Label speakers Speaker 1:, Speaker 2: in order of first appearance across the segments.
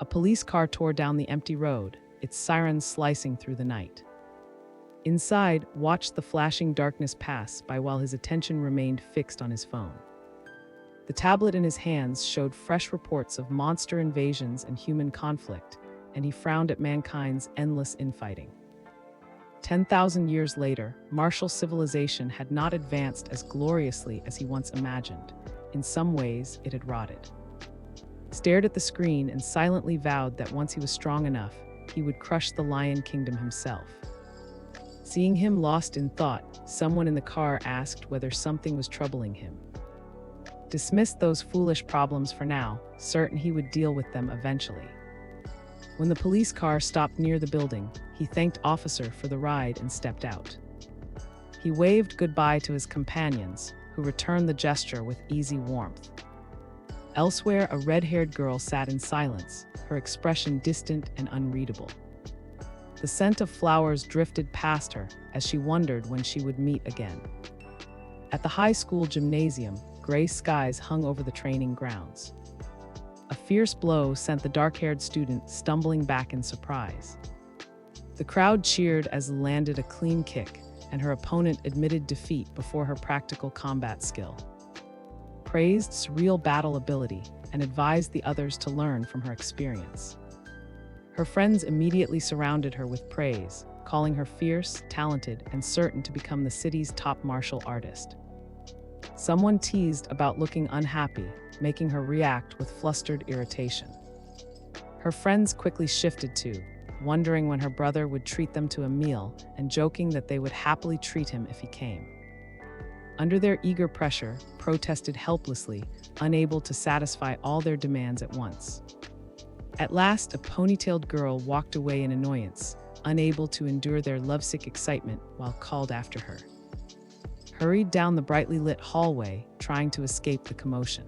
Speaker 1: A police car tore down the empty road, its sirens slicing through the night. Inside, watched the flashing darkness pass by while his attention remained fixed on his phone. The tablet in his hands showed fresh reports of monster invasions and human conflict, and he frowned at mankind's endless infighting. 10,000 years later, martial civilization had not advanced as gloriously as he once imagined. In some ways, it had rotted. Stared at the screen and silently vowed that once he was strong enough, he would crush the Lion Kingdom himself. Seeing him lost in thought, someone in the car asked whether something was troubling him. Dismissed those foolish problems for now, certain he would deal with them eventually. When the police car stopped near the building, he thanked officer for the ride and stepped out. He waved goodbye to his companions, who returned the gesture with easy warmth. Elsewhere, a red-haired girl sat in silence, her expression distant and unreadable. The scent of flowers drifted past her as she wondered when she would meet again. At the high school gymnasium, gray skies hung over the training grounds. A fierce blow sent the dark-haired student stumbling back in surprise. The crowd cheered as landed a clean kick, and her opponent admitted defeat before her practical combat skill. Praised surreal battle ability and advised the others to learn from her experience. Her friends immediately surrounded her with praise, calling her fierce, talented, and certain to become the city's top martial artist. Someone teased about looking unhappy, making her react with flustered irritation. Her friends quickly shifted to, wondering when her brother would treat them to a meal and joking that they would happily treat him if he came. Under their eager pressure, protested helplessly, unable to satisfy all their demands at once. At last, a ponytailed girl walked away in annoyance, unable to endure their lovesick excitement while called after her. Hurried down the brightly lit hallway, trying to escape the commotion.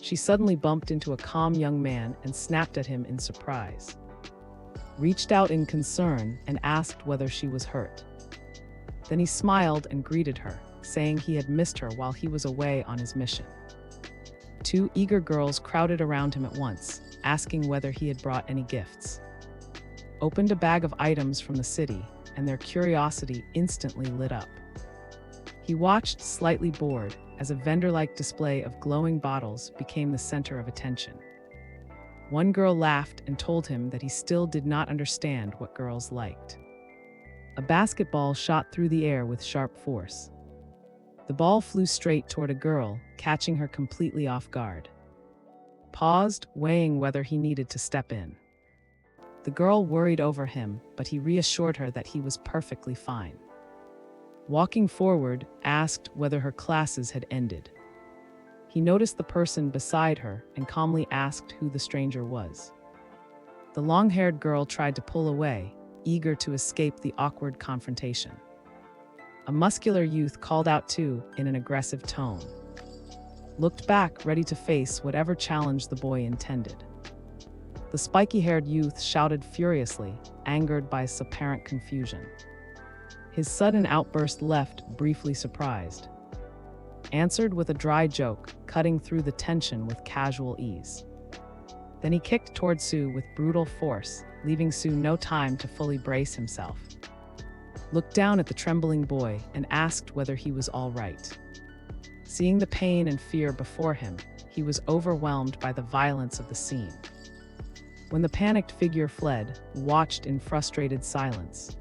Speaker 1: She suddenly bumped into a calm young man and snapped at him in surprise. Reached out in concern and asked whether she was hurt. Then he smiled and greeted her, saying he had missed her while he was away on his mission. Two eager girls crowded around him at once, asking whether he had brought any gifts. Opened a bag of items from the city, and their curiosity instantly lit up. He watched, slightly bored, as a vendor-like display of glowing bottles became the center of attention. One girl laughed and told him that he still did not understand what girls liked. A basketball shot through the air with sharp force. The ball flew straight toward a girl, catching her completely off guard. Paused, weighing whether he needed to step in. The girl worried over him, but he reassured her that he was perfectly fine. Walking forward, asked whether her classes had ended. He noticed the person beside her and calmly asked who the stranger was. The long-haired girl tried to pull away, eager to escape the awkward confrontation. A muscular youth called out too, in an aggressive tone. Looked back, ready to face whatever challenge the boy intended. The spiky-haired youth shouted furiously, angered by his apparent confusion. His sudden outburst left, briefly surprised. Answered with a dry joke, cutting through the tension with casual ease. Then he kicked toward Sue with brutal force, leaving Sue no time to fully brace himself. Looked down at the trembling boy and asked whether he was all right. Seeing the pain and fear before him, he was overwhelmed by the violence of the scene. When the panicked figure fled, watched in frustrated silence.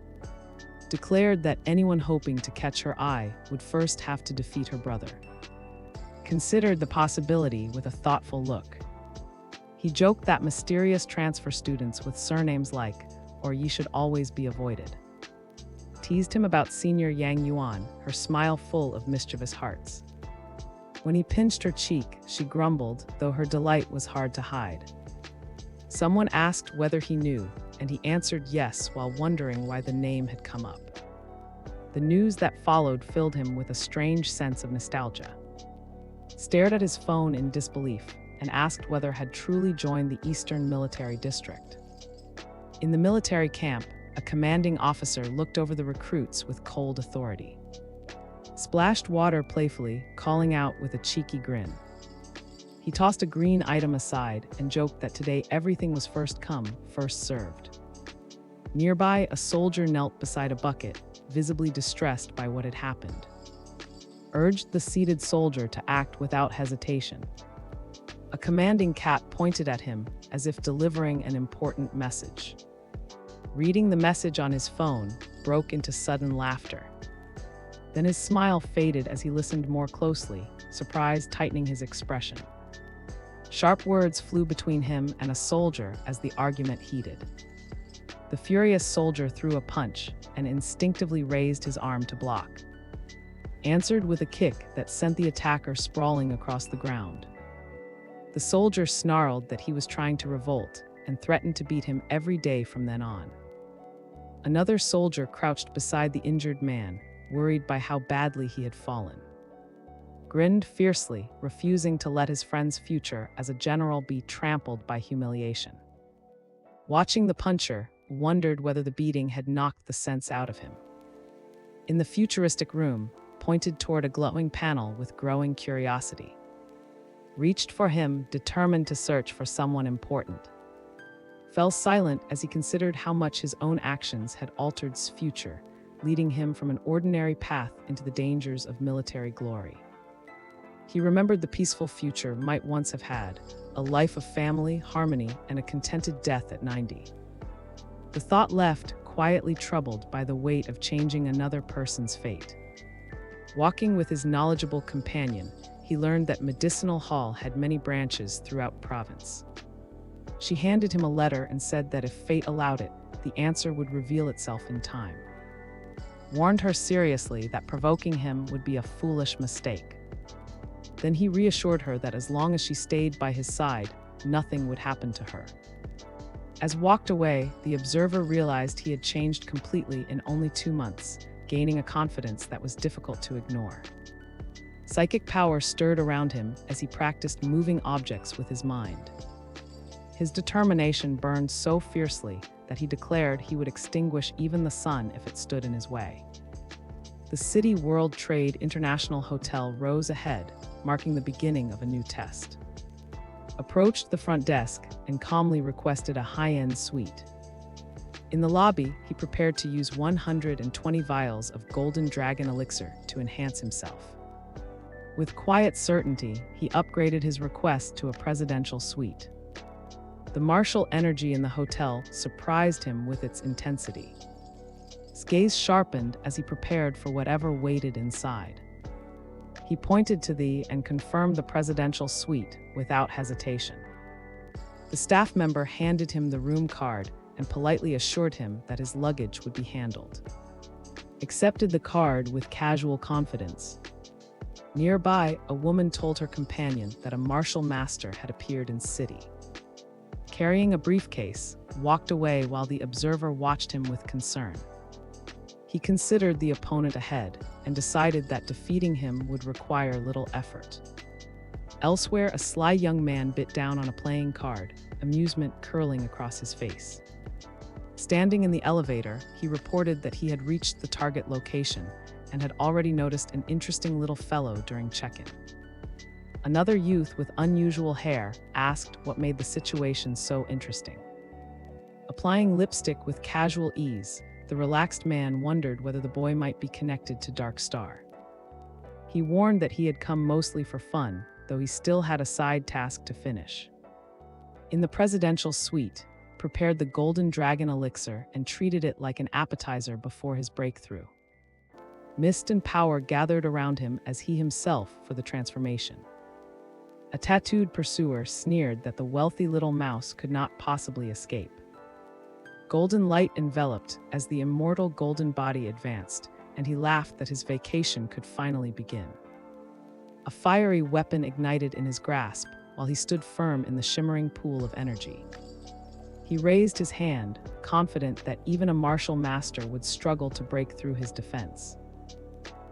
Speaker 1: Declared that anyone hoping to catch her eye would first have to defeat her brother. Considered the possibility with a thoughtful look. He joked that mysterious transfer students with surnames like, or ye should always be avoided. Teased him about senior Yang Yuan, her smile full of mischievous hearts. When he pinched her cheek, she grumbled, though her delight was hard to hide. Someone asked whether he knew, and he answered yes while wondering why the name had come up. The news that followed filled him with a strange sense of nostalgia. Stared at his phone in disbelief and asked whether had truly joined the Eastern Military District. In the military camp, a commanding officer looked over the recruits with cold authority. Splashed water playfully, calling out with a cheeky grin. He He tossed a green item aside and joked that today everything was first come, first served. Nearby, a soldier knelt beside a bucket, visibly distressed by what had happened. Urged the seated soldier to act without hesitation. A commanding cat pointed at him as if delivering an important message. Reading the message on his phone, broke into sudden laughter. Then his smile faded as he listened more closely, surprise tightening his expression. Sharp words flew between him and a soldier as the argument heated. The furious soldier threw a punch and instinctively raised his arm to block. Answered with a kick that sent the attacker sprawling across the ground. The soldier snarled that he was trying to revolt and threatened to beat him every day from then on. Another soldier crouched beside the injured man, worried by how badly he had fallen. Grinned fiercely, refusing to let his friend's future as a general be trampled by humiliation. Watching the puncher, wondered whether the beating had knocked the sense out of him. In the futuristic room, pointed toward a glowing panel with growing curiosity. Reached for him, determined to search for someone important. Fell silent as he considered how much his own actions had altered his future, leading him from an ordinary path into the dangers of military glory. He remembered the peaceful future might once have had, a life of family, harmony, and a contented death at 90. The thought left, quietly troubled by the weight of changing another person's fate. Walking with his knowledgeable companion, he learned that Medicinal Hall had many branches throughout the province. She handed him a letter and said that if fate allowed it, the answer would reveal itself in time. Warned her seriously that provoking him would be a foolish mistake. Then he reassured her that as long as she stayed by his side, nothing would happen to her. As walked away, the observer realized he had changed completely in only 2 months, gaining a confidence that was difficult to ignore. Psychic power stirred around him as he practiced moving objects with his mind. His determination burned so fiercely that he declared he would extinguish even the sun if it stood in his way. The City World Trade International Hotel rose ahead, marking the beginning of a new test. Approached the front desk and calmly requested a high-end suite. In the lobby, he prepared to use 120 vials of Golden Dragon elixir to enhance himself. With quiet certainty, he upgraded his request to a presidential suite. The martial energy in the hotel surprised him with its intensity. His gaze sharpened as he prepared for whatever waited inside. He pointed to and confirmed the presidential suite without hesitation. The staff member handed him the room card and politely assured him that his luggage would be handled. Accepted the card with casual confidence. Nearby, a woman told her companion that a martial master had appeared in city. Carrying a briefcase, walked away while the observer watched him with concern. He considered the opponent ahead and decided that defeating him would require little effort. Elsewhere, a sly young man bit down on a playing card, amusement curling across his face. Standing in the elevator, he reported that he had reached the target location and had already noticed an interesting little fellow during check-in. Another youth with unusual hair asked what made the situation so interesting. Applying lipstick with casual ease, the relaxed man wondered whether the boy might be connected to Dark Star. He warned that he had come mostly for fun, though he still had a side task to finish. In the presidential suite, prepared the Golden Dragon elixir and treated it like an appetizer before his breakthrough. Mist and power gathered around him as he himself for the transformation. A tattooed pursuer sneered that the wealthy little mouse could not possibly escape. Golden light enveloped as the immortal golden body advanced, and he laughed that his vacation could finally begin. A fiery weapon ignited in his grasp while he stood firm in the shimmering pool of energy. He raised his hand, confident that even a martial master would struggle to break through his defense.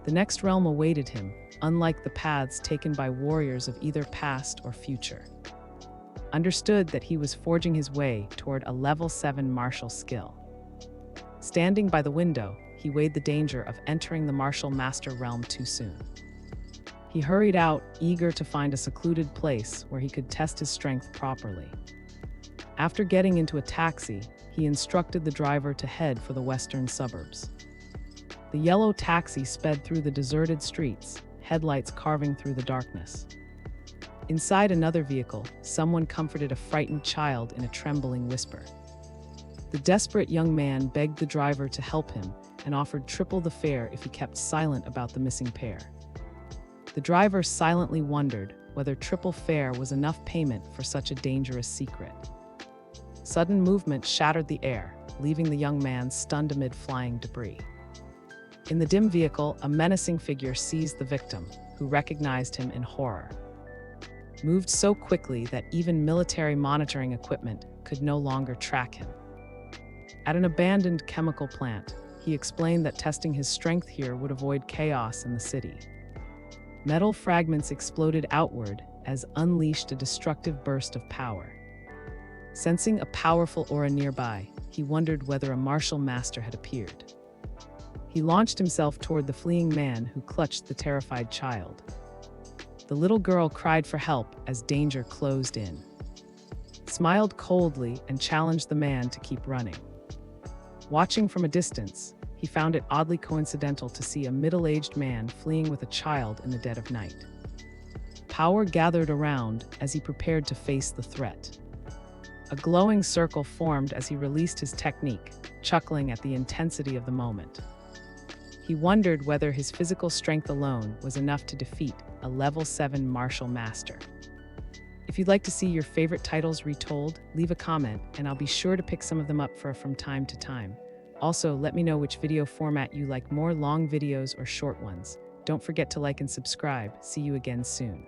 Speaker 1: The next realm awaited him, unlike the paths taken by warriors of either past or future. Understood that he was forging his way toward a level 7 martial skill. Standing by the window, he weighed the danger of entering the martial master realm too soon. He hurried out, eager to find a secluded place where he could test his strength properly. After getting into a taxi, he instructed the driver to head for the western suburbs. The yellow taxi sped through the deserted streets, headlights carving through the darkness. Inside another vehicle, someone comforted a frightened child in a trembling whisper. The desperate young man begged the driver to help him and offered triple the fare if he kept silent about the missing pair. The driver silently wondered whether triple fare was enough payment for such a dangerous secret. Sudden movement shattered the air, leaving the young man stunned amid flying debris. In the dim vehicle, a menacing figure seized the victim, who recognized him in horror. Moved so quickly that even military monitoring equipment could no longer track him. At an abandoned chemical plant, he explained that testing his strength here would avoid chaos in the city. Metal fragments exploded outward as unleashed a destructive burst of power. Sensing a powerful aura nearby, he wondered whether a martial master had appeared. He launched himself toward the fleeing man who clutched the terrified child. The little girl cried for help as danger closed in, smiled coldly, and challenged the man to keep running. Watching from a distance, he found it oddly coincidental to see a middle-aged man fleeing with a child in the dead of night. Power gathered around as he prepared to face the threat. A glowing circle formed as he released his technique, chuckling at the intensity of the moment. He wondered whether his physical strength alone was enough to defeat a level 7 martial master. If you'd like to see your favorite titles retold, leave a comment and I'll be sure to pick some of them up from time to time. Also, let me know which video format you like more, long videos or short ones. Don't forget to like and subscribe. See you again soon.